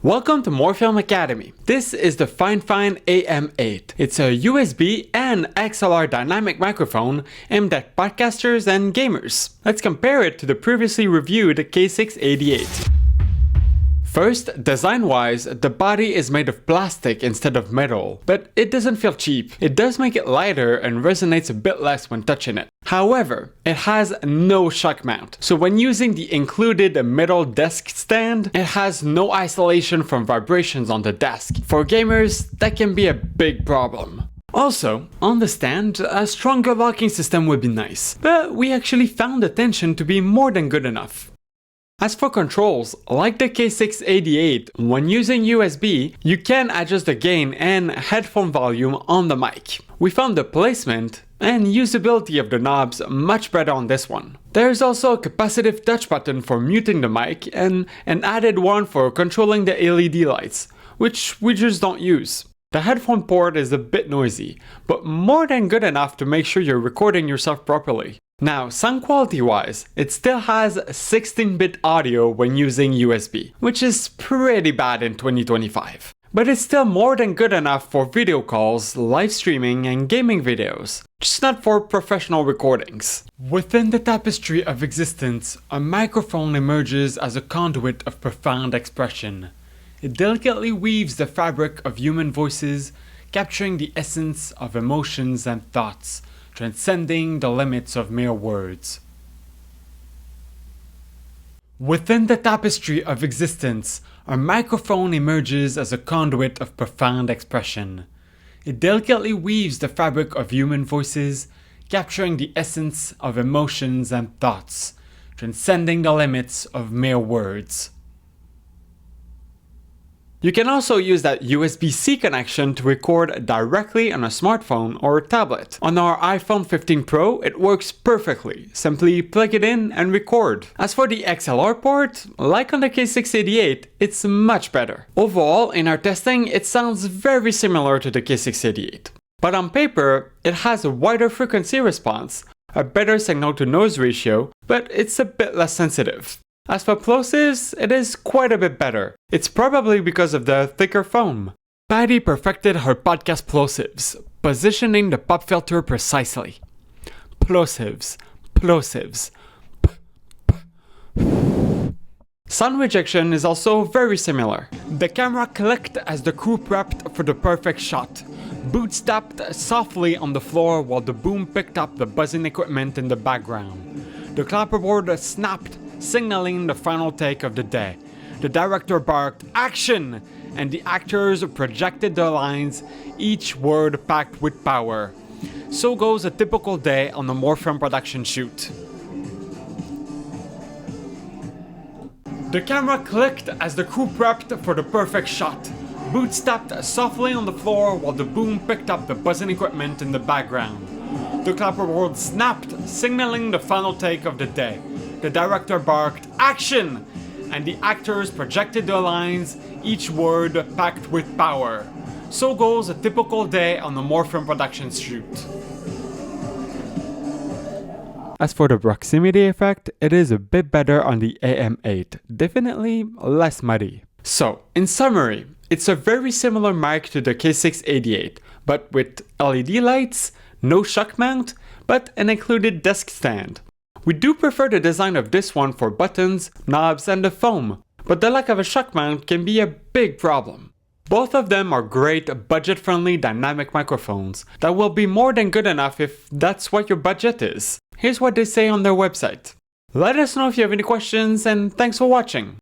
Welcome to Morphilm Academy. This is the Fifine AM8. It's a USB and XLR dynamic microphone aimed at podcasters and gamers. Let's compare it to the previously reviewed K688. First, design-wise, the body is made of plastic instead of metal, but it doesn't feel cheap. It does make it lighter and resonates a bit less when touching it. However, it has no shock mount, so when using the included metal desk stand, it has no isolation from vibrations on the desk. For gamers, that can be a big problem. Also, on the stand, a stronger locking system would be nice, but we actually found the tension to be more than good enough. As for controls, like the K688, when using USB, you can adjust the gain and headphone volume on the mic. We found the placement and usability of the knobs much better on this one. There's also a capacitive touch button for muting the mic and an added one for controlling the LED lights, which we just don't use. The headphone port is a bit noisy, but more than good enough to make sure you're recording yourself properly. Now, sound quality wise, it still has 16-bit audio when using USB, which is pretty bad in 2025. But it's still more than good enough for video calls, live streaming, and gaming videos, just not for professional recordings. Within the tapestry of existence, a microphone emerges as a conduit of profound expression. It delicately weaves the fabric of human voices, capturing the essence of emotions and thoughts, transcending the limits of mere words. Within the tapestry of existence, a microphone emerges as a conduit of profound expression. It delicately weaves the fabric of human voices, capturing the essence of emotions and thoughts, transcending the limits of mere words. You can also use that USB-C connection to record directly on a smartphone or tablet. On our iPhone 15 Pro, it works perfectly. Simply plug it in and record. As for the XLR port, like on the K688, it's much better. Overall, in our testing, it sounds very similar to the K688. But on paper, it has a wider frequency response, a better signal-to-noise ratio, but it's a bit less sensitive. As for Plosives, it is quite a bit better. It's probably because of the thicker foam. Patty perfected her podcast Plosives, positioning the pop filter precisely. Plosives, plosives. Sound rejection is also very similar. The camera clicked as the crew prepped for the perfect shot. Boots tapped softly on the floor while the boom picked up the buzzing equipment in the background. The clapperboard snapped, signaling the final take of the day. The director barked, "Action!" and the actors projected their lines, each word packed with power. So goes a typical day on a Morphilm production shoot. The camera clicked as the crew prepped for the perfect shot. Boots tapped softly on the floor while the boom picked up the buzzing equipment in the background. The clapperboard snapped, signaling the final take of the day. The director barked, "Action!" and the actors projected their lines, each word packed with power. So goes a typical day on a Morphilm production shoot. As for the proximity effect, it is a bit better on the AM8, definitely less muddy. So, in summary, it's a very similar mic to the K688, but with LED lights, no shock mount, but an included desk stand. We do prefer the design of this one for buttons, knobs, and the foam, but the lack of a shock mount can be a big problem. Both of them are great budget-friendly dynamic microphones that will be more than good enough if that's what your budget is. Here's what they say on their website. Let us know if you have any questions, and thanks for watching.